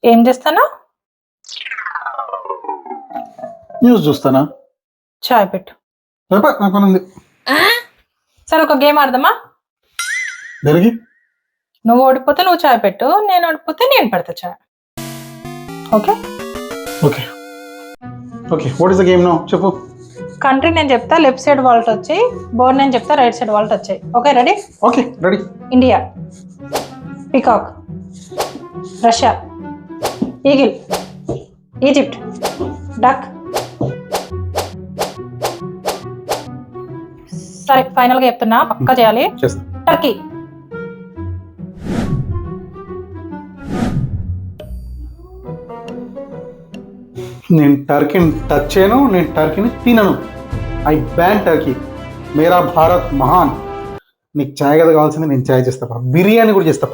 ఏం చేస్తానా? న్యూస్ చూస్తానా? చాయ్ పెట్టు. నాకు పని ఉంది. సరే ఒక గేమ్ ఆడదామా? దేనికి? నువ్వు ఓడిపోతే నువ్వు చాయ్ పెట్టు, నేను ఓడిపోతే నేను పెడతా చాయ్. Okay okay okay what is the game now? చెప్పు. కంట్రీ నేను చెప్తా, లెఫ్ట్ సైడ్ వాల్ట్ వచ్చాయి. బోర్డ్ నేను చెప్తా, రైట్ సైడ్ వాల్ట్ వచ్చాయి. Okay ready? Okay ready. India, peacock, Russia, eagle, Egypt, duck. సరే ఫైనల్ గా చెప్తున్నా, పక్కా చేయాలి. చేస్తా. టర్కీ. నేను టర్కీని టచ్ చేయను, నేను టర్కీని తినను. I ban Turkey. మేరా భారత్ మహాన్. నీకు ఛాయ్ కదా కావాల్సింది, నేను ఛాయ్ చేస్తా. బిర్యానీ కూడా చేస్తా.